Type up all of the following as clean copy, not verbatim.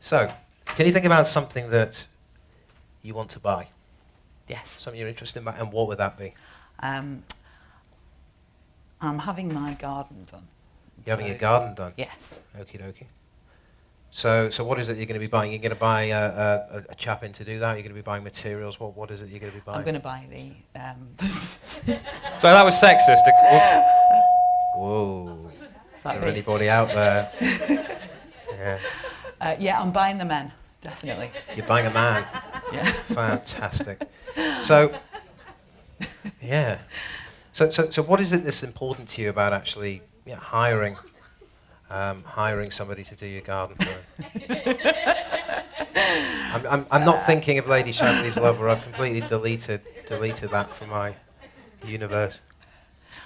So, can you think about something that you want to buy? Yes. Something you're interested in, and what would that be? I'm having my garden done. You're having your garden done? Yes. Okie dokie. So what is it you're going to be buying? You're going to buy a chap in to do that? You're going to be buying materials? What is it you're going to be buying? I'm going to buy the... So that was sexist. Whoa. Is there anybody out there? Yeah. Yeah, I'm buying the men, definitely. You're buying a man? Yeah. Fantastic. So, yeah. So what is it that's important to you about actually hiring somebody to do your garden for you? I'm not thinking of Lady Shapley's Lover. I've completely deleted that from my universe.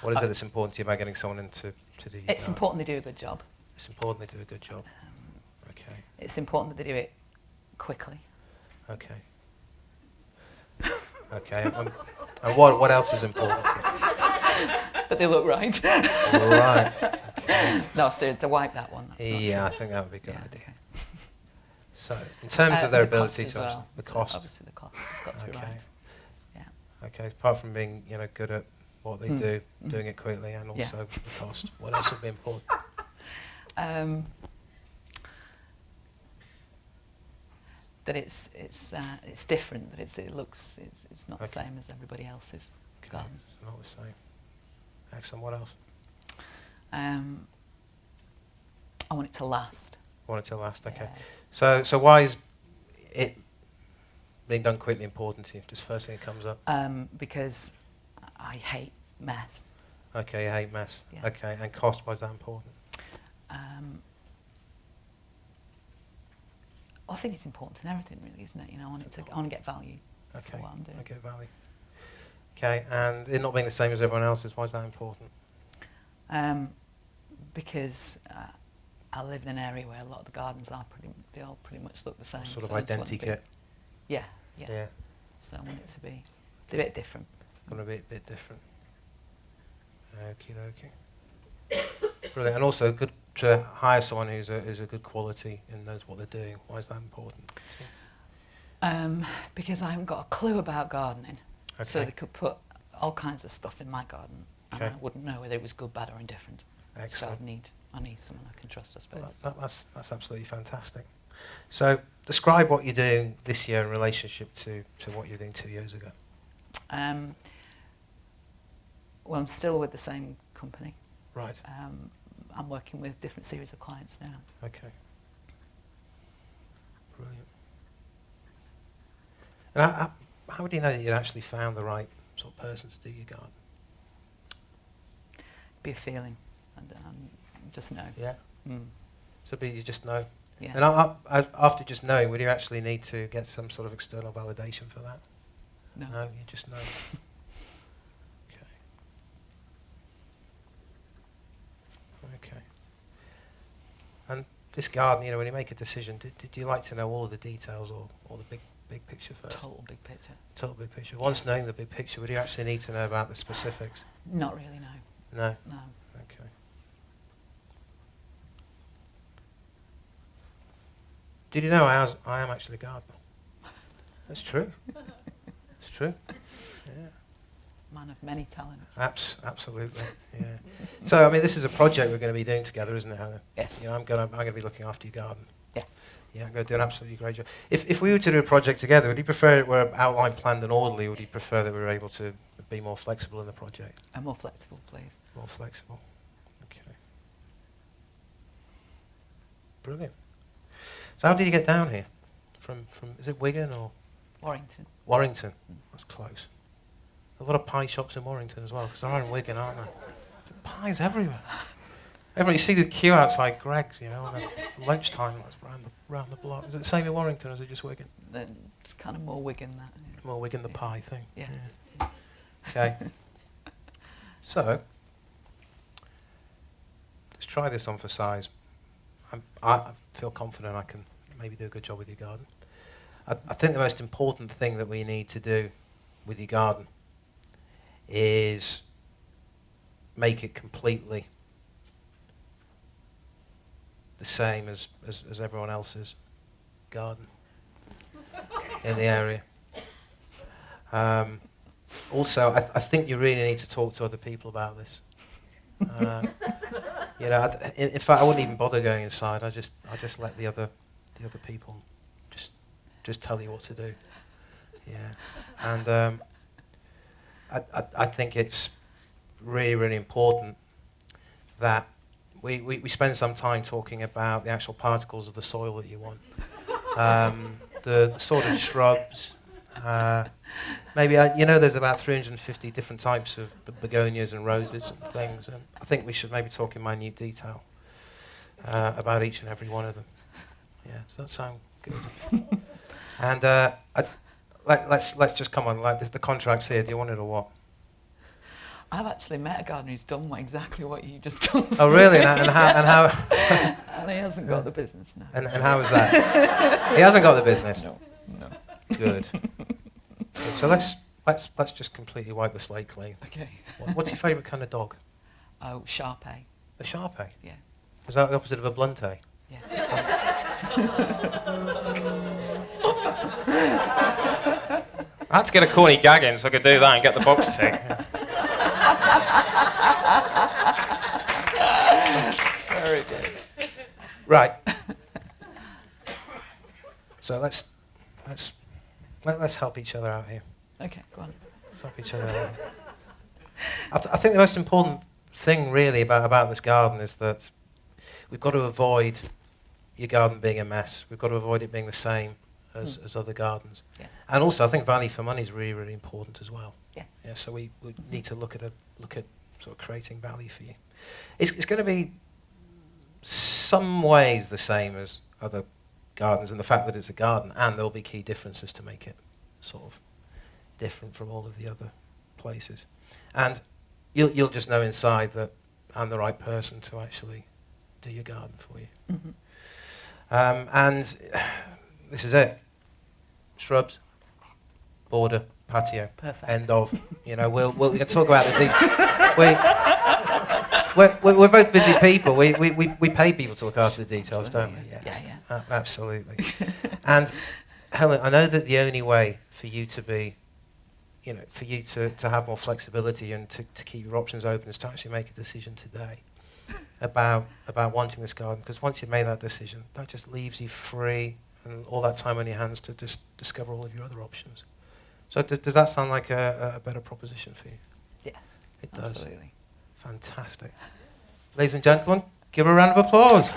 What is it that's important to you about getting someone in to do your garden? It's important they do a good job. It's important they do a good job. Okay. It's important that they do it quickly. Okay. Okay. And what else is important to you? But they look right. Right. Okay. No, so to wipe that one. That's Yeah, I think that would be a good yeah, idea. okay. So, in terms of their the cost ability as to well. the cost. Obviously, the cost has got to be Okay. right. Yeah. Okay. Apart from being good at what they do, doing it quickly, and Yeah. also the cost. What else would be important? That it's different. That it's not the Okay. same as everybody else's Okay, garden. it's not the same. Excellent. What else? I want it to last. Want it to last. Okay. Yeah. So why is it being done quickly important to you? Just first thing that comes up. Because I hate mess. Okay, you hate mess. Yeah. Okay, and cost, why is that important? I think it's important in everything, really, isn't it? I want to get value Okay, for what I'm doing. I get value. Okay, and it not being the same as everyone else's, why is that important? Because I live in an area where a lot of the gardens they all pretty much look the same. Sort of so I just want identity to be- kit. Yeah. Yeah. So I want it to be a bit different. Want to be a bit different. Okie dokie. Brilliant. And also good to hire someone who's a good quality and knows what they're doing. Why is that important? Because I haven't got a clue about gardening. So Okay. they could put all kinds of stuff in my garden and Okay. I wouldn't know whether it was good, bad or indifferent. Excellent. So I need someone I can trust, I suppose. Well, that's absolutely fantastic. So describe what you're doing this year in relationship to what you were doing 2 years ago. Well, I'm still with the same company. Right. I'm working with different series of clients now. Okay. Brilliant. And how do you know that you actually found the right sort of person to do your garden? Be a feeling, and just know. Yeah. Mm. So you just know. Yeah. And after just knowing, would you actually need to get some sort of external validation for that? No. No, you just know. Okay. Okay. And this garden, when you make a decision, did you like to know all of the details or the big picture first? Total big picture. Total big picture. Once knowing the big picture, would you actually need to know about the specifics? Not really, no. No? No. Okay. Did you know I am actually a gardener? That's true. It's true. Yeah. Man of many talents. Absolutely. Yeah. So this is a project we're going to be doing together, isn't it, Hannah? Yes. I'm going to be looking after your garden. Yeah. Yeah, I'm going to do an absolutely great job. If we were to do a project together, would you prefer it were outline planned and orderly, or would you prefer that we were able to be more flexible in the project? More flexible, please. More flexible. Okay. Brilliant. So how did you get down here? From is it Wigan or Warrington. Warrington? That's close. A lot of pie shops in Warrington as well, because they're in Wigan, aren't they? Pies everywhere. You see the queue outside Greg's, at lunchtime, that's round the block. Is it the same in Warrington, or is it just Wigan? It's kind of more Wigan, that. Yeah. More Wigan, the pie thing. Yeah. Okay. So, let's try this on for size. I feel confident I can maybe do a good job with your garden. I think the most important thing that we need to do with your garden is make it completely the same as everyone else's. garden in the area. Also, I think you really need to talk to other people about this. You know, in fact, I wouldn't even bother going inside. I just let the other people just tell you what to do. Yeah, and I think it's really important that we spend some time talking about the actual particles of the soil that you want, the sort of shrubs. Maybe there's about 350 different types of begonias and roses and things, and I think we should maybe talk in minute detail about each and every one of them. Yeah, does that sound good? And let's just come on. Like the contract's here. Do you want it or what? I've actually met a gardener who's done exactly what you just done. Oh, really? And how? And he hasn't got the business now. And how is that? He hasn't got the business. No. Good. So let's just completely wipe the slate clean. Okay. What's your favourite kind of dog? Oh, Sharpei. A Sharpei? Yeah. Is that the opposite of a Blunte? Yeah. I had to get a corny gag in so I could do that and get the box tick. Very good. Right. So let's help each other out here. Okay, go on. Let's help each other out. I think the most important thing really about this garden is that we've got to avoid your garden being a mess. We've got to avoid it being the same as other gardens. Yeah. And also I think value for money is really important as well. Yeah. Yeah. So we need to look at sort of creating value for you. It's going to be some ways the same as other gardens in the fact that it's a garden, and there'll be key differences to make it sort of different from all of the other places. And you'll just know inside that I'm the right person to actually do your garden for you. Mm-hmm. And this is it. Shrubs, border, patio. Perfect. End of. You know, we can talk about the we're both busy people. We pay people to look after the details, don't we? Yeah. Absolutely. And Helen, I know that the only way for you to be, for you to have more flexibility and to keep your options open is to actually make a decision today about wanting this garden. Because once you've made that decision, that just leaves you free and all that time on your hands to just discover all of your other options. So does that sound like a better proposition for you? Yes. It does. Absolutely. Fantastic. Ladies and gentlemen, give her a round of applause.